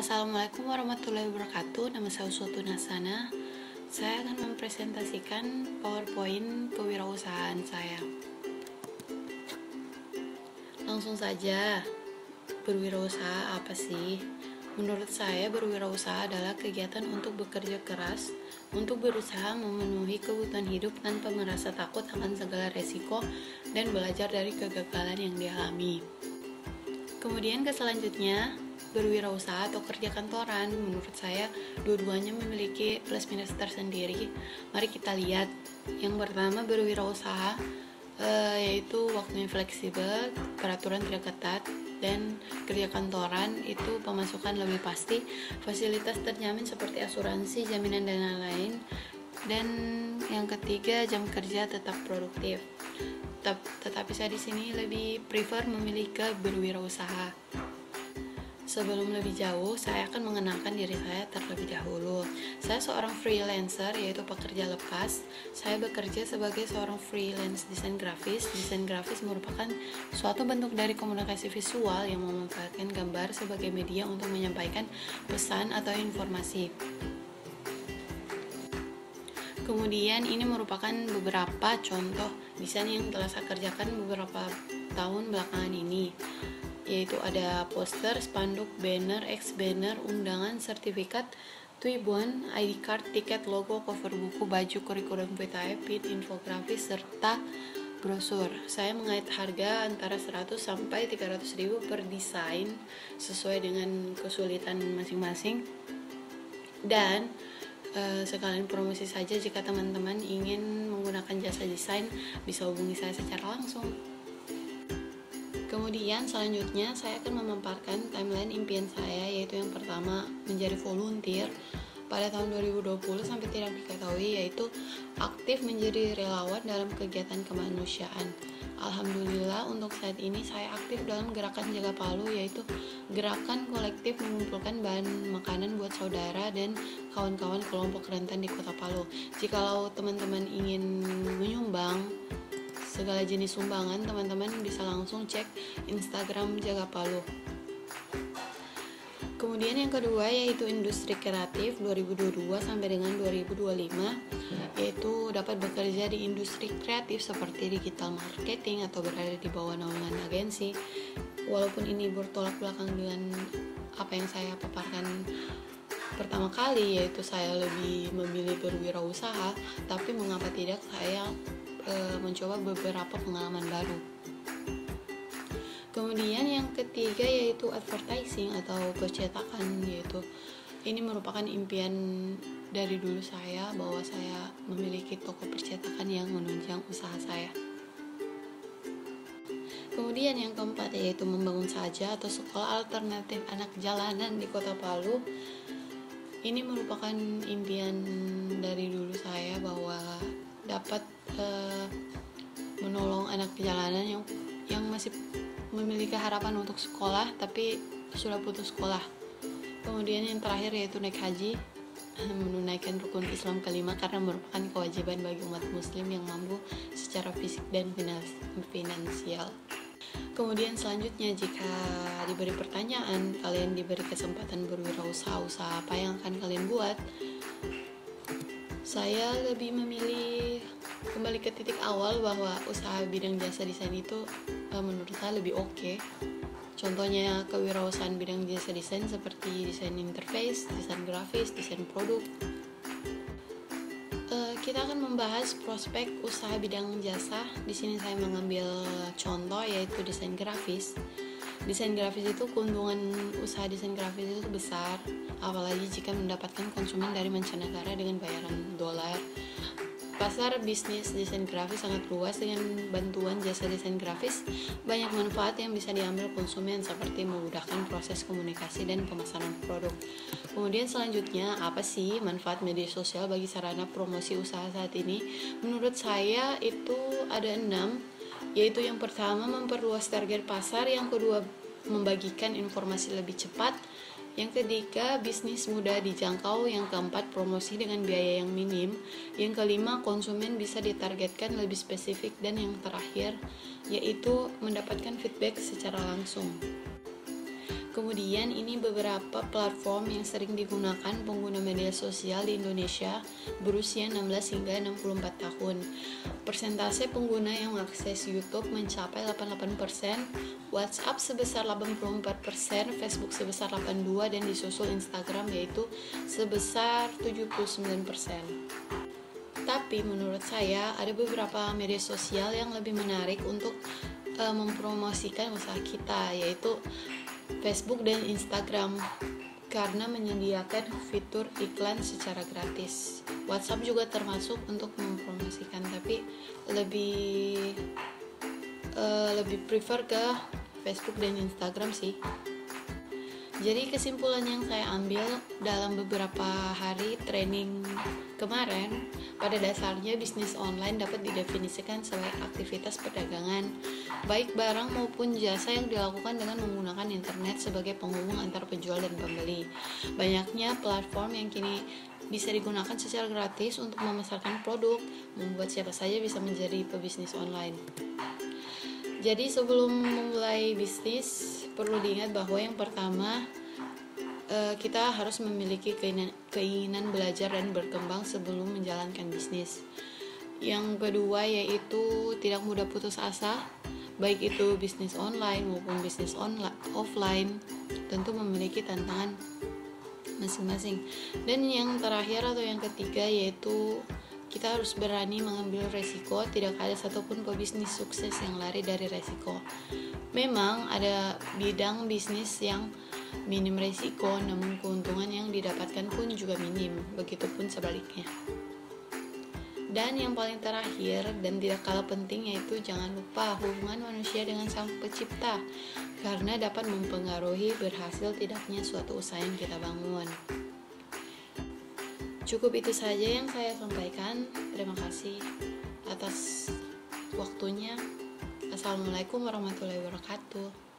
Assalamualaikum warahmatullahi wabarakatuh. Nama saya Uswatun Hasana. Saya akan mempresentasikan PowerPoint kewirausahaan saya. Langsung saja, berwirausaha apa sih? Menurut saya, berwirausaha adalah kegiatan untuk bekerja keras, untuk berusaha memenuhi kebutuhan hidup tanpa merasa takut akan segala resiko dan belajar dari kegagalan yang dialami. Kemudian selanjutnya, berwirausaha atau kerja kantoran. Menurut saya, dua-duanya memiliki plus minus tersendiri. Mari kita lihat. Yang pertama, berwirausaha yaitu waktunya fleksibel, peraturan tidak ketat, dan kerja kantoran itu pemasukan lebih pasti, fasilitas terjamin seperti asuransi, jaminan dan lain-lain. Dan yang ketiga, jam kerja tetap produktif. Tetapi saya di sini lebih prefer memilih ke berwirausaha. Sebelum lebih jauh, saya akan mengenalkan diri saya terlebih dahulu. Saya seorang freelancer, yaitu pekerja lepas. Saya bekerja sebagai seorang freelance desain grafis. Desain grafis merupakan suatu bentuk dari komunikasi visual yang memanfaatkan gambar sebagai media untuk menyampaikan pesan atau informasi. Kemudian ini merupakan beberapa contoh desain yang telah saya kerjakan beberapa tahun belakangan ini, yaitu ada poster, spanduk, banner, banner, undangan, sertifikat, tuibon, ID card, tiket, logo, cover buku, baju, kurikulum PTAE, pin, infografis, serta brosur. Saya mengait harga antara 100 sampai 300 ribu per desain sesuai dengan kesulitan masing-masing. Dan sekalian promosi saja, jika teman-teman ingin menggunakan jasa desain bisa hubungi saya secara langsung. Kemudian selanjutnya saya akan memaparkan timeline impian saya, yaitu yang pertama menjadi volunteer pada tahun 2020 sampai tidak diketahui, yaitu aktif menjadi relawan dalam kegiatan kemanusiaan. Alhamdulillah untuk saat ini saya aktif dalam gerakan Jaga Palu, yaitu gerakan kolektif mengumpulkan bahan makanan buat saudara dan kawan-kawan kelompok rentan di Kota Palu. Jikalau teman-teman ingin menyumbang segala jenis sumbangan, teman-teman bisa langsung cek Instagram Jaga Palu. Kemudian yang kedua yaitu industri kreatif 2022 sampai dengan 2025, yaitu dapat bekerja di industri kreatif seperti digital marketing atau berada di bawah naungan agensi. Walaupun ini bertolak belakang dengan apa yang saya paparkan pertama kali, yaitu saya lebih memilih berwirausaha, tapi mengapa tidak saya mencoba beberapa pengalaman baru. Kemudian yang ketiga yaitu advertising atau percetakan, yaitu ini merupakan impian dari dulu saya bahwa saya memiliki toko percetakan yang menunjang usaha saya. Kemudian yang keempat yaitu membangun saja atau sekolah alternatif anak jalanan di Kota Palu. Ini merupakan impian dari dulu saya bahwa dapat menolong anak jalanan yang masih memiliki harapan untuk sekolah tapi sudah putus sekolah. Kemudian yang terakhir yaitu naik haji, menunaikan rukun Islam kelima karena merupakan kewajiban bagi umat muslim yang mampu secara fisik dan finansial. Kemudian selanjutnya, jika diberi pertanyaan, kalian diberi kesempatan berwirausaha, usaha apa yang akan kalian buat? Saya lebih memilih kembali ke titik awal bahwa usaha bidang jasa desain itu menurut saya lebih oke. Contohnya kewirausahaan bidang jasa desain seperti desain interface, desain grafis, desain produk. Kita akan membahas prospek usaha bidang jasa. Di sini saya mengambil contoh yaitu desain grafis. Desain grafis itu keuntungan usaha desain grafis itu besar, apalagi jika mendapatkan konsumen dari mancanegara dengan bayaran dolar. Pasar bisnis desain grafis sangat luas. Dengan bantuan jasa desain grafis, banyak manfaat yang bisa diambil konsumen seperti memudahkan proses komunikasi dan pemasaran produk. Kemudian selanjutnya, apa sih manfaat media sosial bagi sarana promosi usaha saat ini? Menurut saya itu ada 6, yaitu yang pertama memperluas target pasar, yang kedua membagikan informasi lebih cepat, yang ketiga bisnis mudah dijangkau, yang keempat promosi dengan biaya yang minim, yang kelima konsumen bisa ditargetkan lebih spesifik, dan yang terakhir yaitu mendapatkan feedback secara langsung. Kemudian ini beberapa platform yang sering digunakan pengguna media sosial di Indonesia berusia 16 hingga 64 tahun. Persentase pengguna yang mengakses YouTube mencapai 88%, WhatsApp sebesar 84%, Facebook sebesar 82%, dan disusul Instagram yaitu sebesar 79%. Tapi menurut saya ada beberapa media sosial yang lebih menarik untuk mempromosikan usaha kita, yaitu Facebook dan Instagram, karena menyediakan fitur iklan secara gratis. WhatsApp juga termasuk untuk mempromosikan, tapi lebih prefer ke Facebook dan Instagram sih. Jadi kesimpulan yang saya ambil dalam beberapa hari training kemarin, pada dasarnya bisnis online dapat didefinisikan sebagai aktivitas perdagangan, baik barang maupun jasa yang dilakukan dengan menggunakan internet sebagai penghubung antar penjual dan pembeli. Banyaknya platform yang kini bisa digunakan secara gratis untuk memasarkan produk, membuat siapa saja bisa menjadi pebisnis online. Jadi sebelum memulai bisnis, perlu diingat bahwa yang pertama, kita harus memiliki keinginan belajar dan berkembang sebelum menjalankan bisnis. Yang kedua yaitu tidak mudah putus asa, baik itu bisnis online maupun bisnis offline, tentu memiliki tantangan masing-masing. Dan yang terakhir atau yang ketiga yaitu kita harus berani mengambil resiko. Tidak ada satupun pebisnis sukses yang lari dari resiko. Memang ada bidang bisnis yang minim resiko, namun keuntungan yang didapatkan pun juga minim, begitupun sebaliknya. Dan yang paling terakhir dan tidak kalah penting yaitu jangan lupa hubungan manusia dengan Sang Pencipta, karena dapat mempengaruhi berhasil tidaknya suatu usaha yang kita bangun. Cukup itu saja yang saya sampaikan. Terima kasih atas waktunya. Assalamualaikum warahmatullahi wabarakatuh.